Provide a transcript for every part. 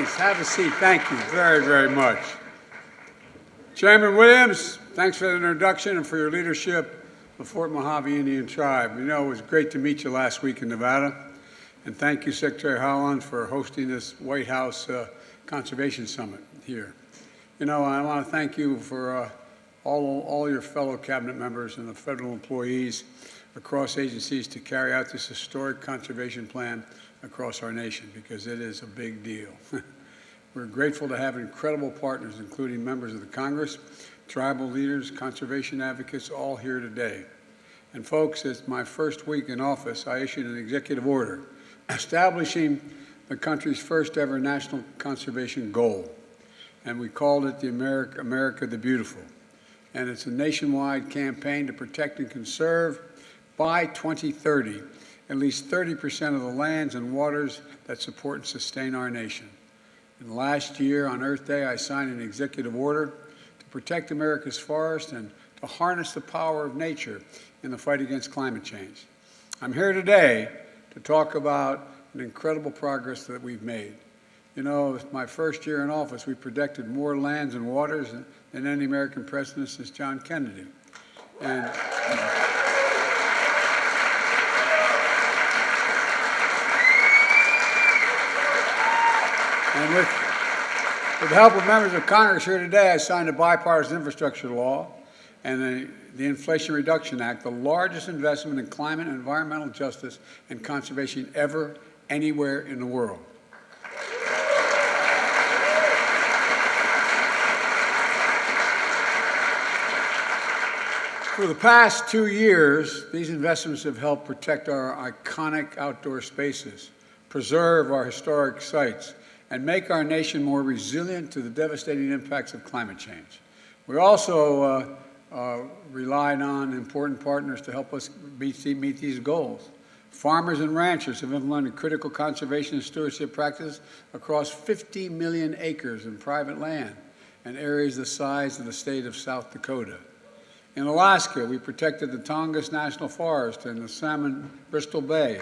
Please, have a seat. Thank you very, very much. Chairman Williams, thanks for the introduction and for your leadership of Fort Mojave Indian Tribe. You know, it was great to meet you last week in Nevada. And thank you, Secretary Howland, for hosting this White House Conservation Summit here. You know, I want to thank you for all your fellow cabinet members and the federal employees across agencies to carry out this historic conservation plan across our nation, because it is a big deal. We're grateful to have incredible partners, including members of the Congress, tribal leaders, conservation advocates, all here today. And folks, it's my first week in office, I issued an executive order establishing the country's first ever national conservation goal. And we called it the America the Beautiful. And it's a nationwide campaign to protect and conserve by 2030 at least 30% of the lands and waters that support and sustain our nation. And last year on Earth Day, I signed an executive order to protect America's forests and to harness the power of nature in the fight against climate change. I'm here today to talk about an incredible progress that we've made. You know, my first year in office, we protected more lands and waters than any American president since John Kennedy. And with the help of members of Congress here today, I signed a bipartisan infrastructure law and the Inflation Reduction Act, the largest investment in climate and environmental justice and conservation ever anywhere in the world. For the past 2 years, these investments have helped protect our iconic outdoor spaces, preserve our historic sites, and make our nation more resilient to the devastating impacts of climate change. We also relied on important partners to help us meet these goals. Farmers and ranchers have implemented critical conservation and stewardship practices across 50 million acres in private land and areas the size of the state of South Dakota. In Alaska, we protected the Tongass National Forest and the salmon Bristol Bay.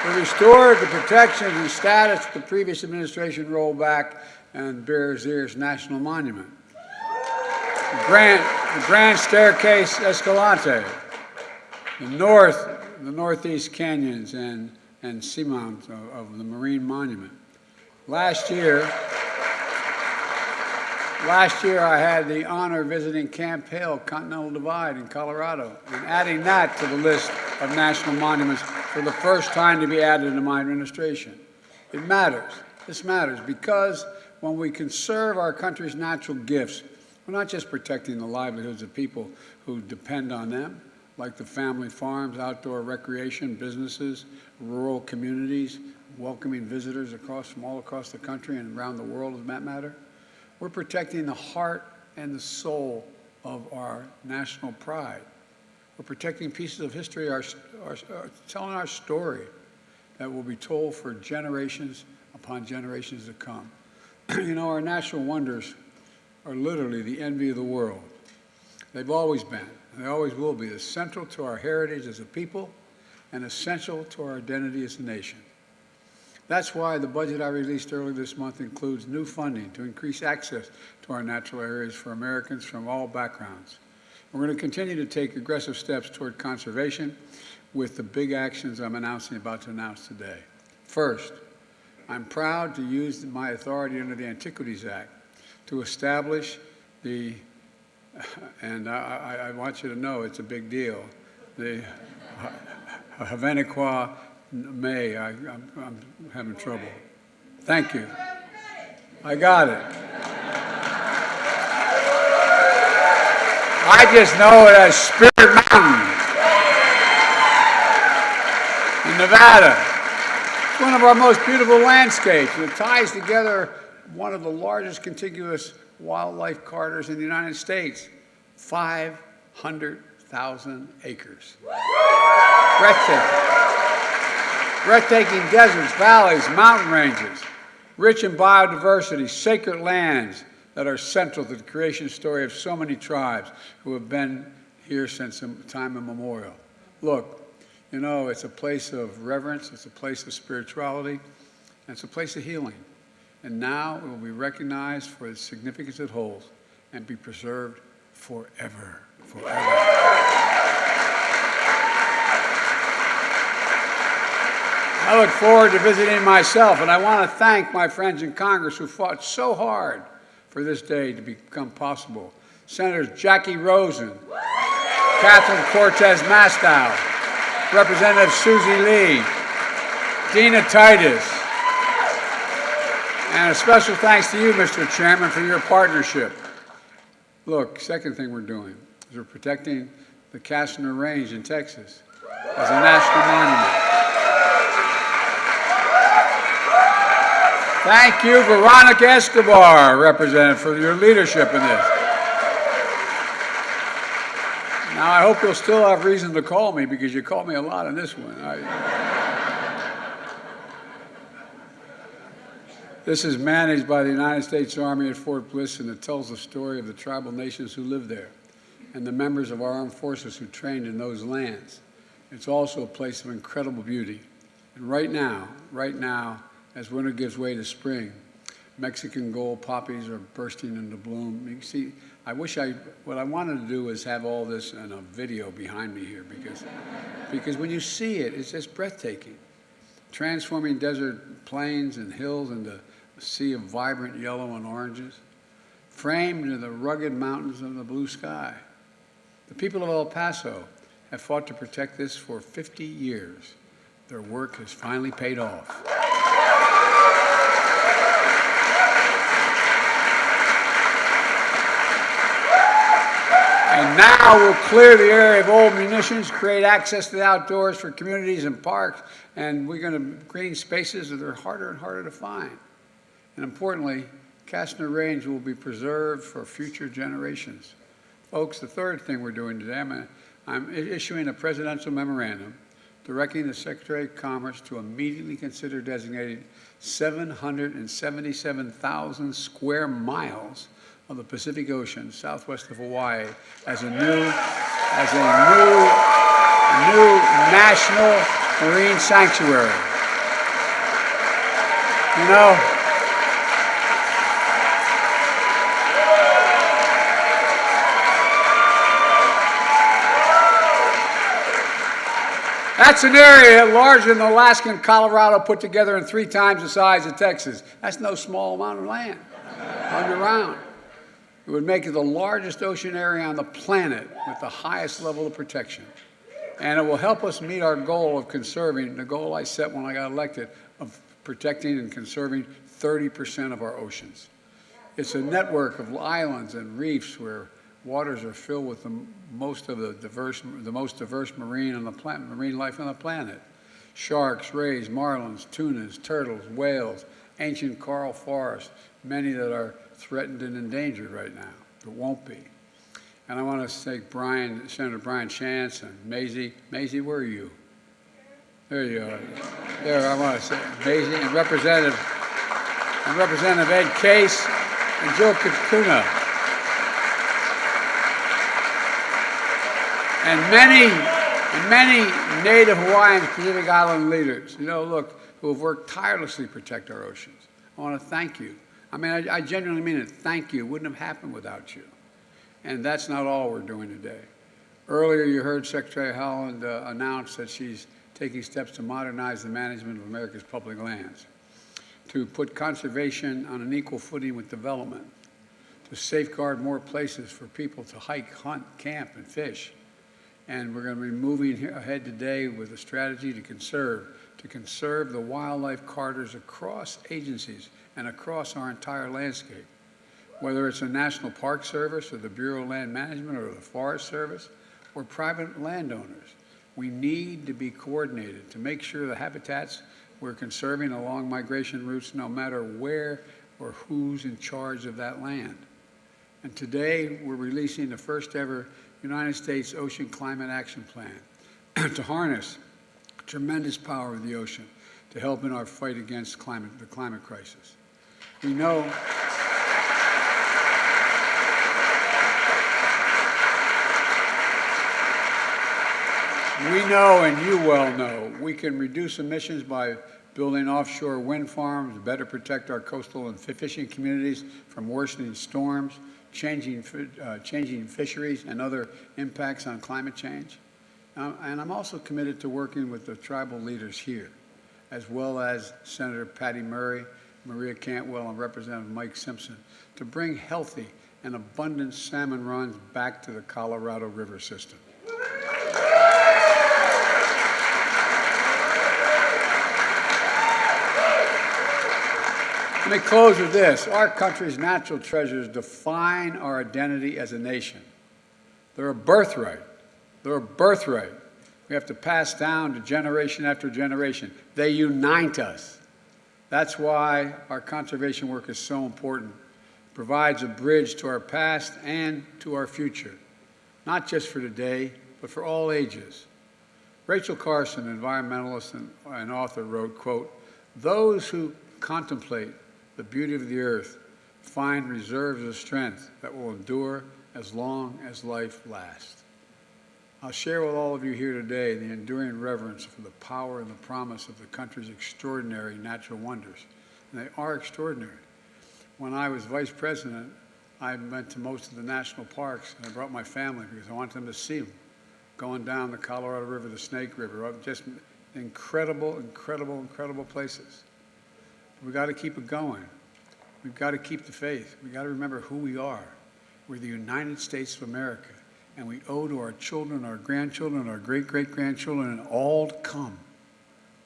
We restored the protections and status the previous administration rolled back and Bears Ears National Monument. The Grand Staircase Escalante, the northeast canyons and seamounts of the Marine Monument. Last year I had the honor of visiting Camp Hale Continental Divide in Colorado and adding that to the list of national monuments for the first time to be added to my administration. It matters. This matters because when we conserve our country's natural gifts, we're not just protecting the livelihoods of people who depend on them, like the family farms, outdoor recreation, businesses, rural communities, welcoming visitors from all across the country and around the world, as that matter. We're protecting the heart and the soul of our national pride. We're protecting pieces of history, telling our story that will be told for generations upon generations to come. You know, our natural wonders are literally the envy of the world. They've always been, and they always will be, essential to our heritage as a people and essential to our identity as a nation. That's why the budget I released earlier this month includes new funding to increase access to our natural areas for Americans from all backgrounds. We're going to continue to take aggressive steps toward conservation with the big actions I'm about to announce today. First, I'm proud to use my authority under the Antiquities Act to establish and I want you to know it's a big deal, the Havaniqua May. I'm having trouble. Thank you. I got it. I just know it as Spirit Mountain in Nevada. It's one of our most beautiful landscapes, and it ties together one of the largest contiguous wildlife corridors in the United States, 500,000 acres. Breathtaking deserts, valleys, mountain ranges, rich in biodiversity, sacred lands that are central to the creation story of so many tribes who have been here since time immemorial. Look, You know, it's a place of reverence, it's a place of spirituality, and it's a place of healing. And now it will be recognized for the significance it holds and be preserved forever, forever. I look forward to visiting myself, and I want to thank my friends in Congress who fought so hard for this day to become possible. Senators Jackie Rosen, Catherine Cortez Mastow, Representative Susie Lee, Dina Titus, and a special thanks to you, Mr. Chairman, for your partnership. Look, second thing we're doing is we're protecting the Castner Range in Texas as a national monument. Thank you, Veronica Escobar, Representative, for your leadership in this. Now, I hope you'll still have reason to call me, because you called me a lot on this one. This is managed by the United States Army at Fort Bliss, and it tells the story of the tribal nations who live there and the members of our armed forces who trained in those lands. It's also a place of incredible beauty. And right now, as winter gives way to spring, Mexican gold poppies are bursting into bloom. You can see, what I wanted to do was have all this in a video behind me here, because when you see it, it's just breathtaking. Transforming desert plains and hills into a sea of vibrant yellow and oranges, framed into the rugged mountains of the blue sky. The people of El Paso have fought to protect this for 50 years. Their work has finally paid off. And now we'll clear the area of old munitions, create access to the outdoors for communities and parks, and we're going to green spaces that are harder and harder to find. And importantly, Castner Range will be preserved for future generations. Folks, the third thing we're doing today, I'm issuing a presidential memorandum directing the Secretary of Commerce to immediately consider designating 777,000 square miles of the Pacific Ocean, southwest of Hawaii, as a new national marine sanctuary. You know, that's an area larger than Alaska and Colorado put together and 3 times the size of Texas. That's no small amount of land underground. It would make it the largest ocean area on the planet with the highest level of protection. And it will help us meet our goal of conserving, the goal I set when I got elected, of protecting and conserving 30% of our oceans. It's a network of islands and reefs where waters are filled with the most diverse marine life on the planet. Sharks, rays, marlins, tunas, turtles, whales, ancient coral forests, many that are threatened and endangered right now, but won't be. And I want to thank Senator Brian Chance and Maisie. Maisie, where are you? There you are. There, I want to say Maisie and Representative Ed Case and Joe Kukuna. And many Native Hawaiian Pacific Island leaders, you know, look, who have worked tirelessly to protect our oceans. I want to thank you. I mean, I genuinely mean it. Thank you. It wouldn't have happened without you. And that's not all we're doing today. Earlier, you heard Secretary Haaland announce that she's taking steps to modernize the management of America's public lands, to put conservation on an equal footing with development, to safeguard more places for people to hike, hunt, camp, and fish. And we're going to be moving ahead today with a strategy to conserve the wildlife corridors across agencies and across our entire landscape. Whether it's a National Park Service or the Bureau of Land Management or the Forest Service or private landowners, we need to be coordinated to make sure the habitats we're conserving along migration routes, no matter where or who's in charge of that land. And today, we're releasing the first ever United States Ocean Climate Action Plan to harness the tremendous power of the ocean to help in our fight against the climate crisis. We know We know, and you well know, we can reduce emissions by building offshore wind farms, better protect our coastal and fishing communities from worsening storms, changing fisheries and other impacts on climate change. And I'm also committed to working with the tribal leaders here, as well as Senator Patty Murray, Maria Cantwell, and Representative Mike Simpson, to bring healthy and abundant salmon runs back to the Colorado River system. Let me close with this. Our country's natural treasures define our identity as a nation. They're a birthright. They're a birthright. We have to pass down to generation after generation. They unite us. That's why our conservation work is so important. It provides a bridge to our past and to our future, not just for today, but for all ages. Rachel Carson, environmentalist and author, wrote, quote, "Those who contemplate the beauty of the earth find reserves of strength that will endure as long as life lasts." I'll share with all of you here today the enduring reverence for the power and the promise of the country's extraordinary natural wonders. And they are extraordinary. When I was vice president, I went to most of the national parks, and I brought my family because I wanted them to see them. Going down the Colorado River, the Snake River, just incredible, incredible, incredible places. We've got to keep it going. We've got to keep the faith. We've got to remember who we are. We're the United States of America, and we owe to our children, our grandchildren, our great-great-grandchildren, and all to come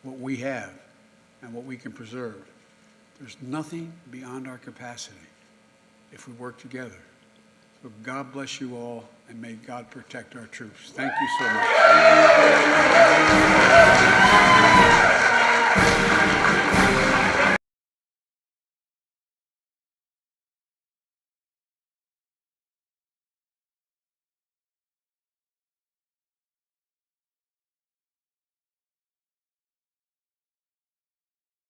what we have and what we can preserve. There's nothing beyond our capacity if we work together. So God bless you all, and may God protect our troops. Thank you so much.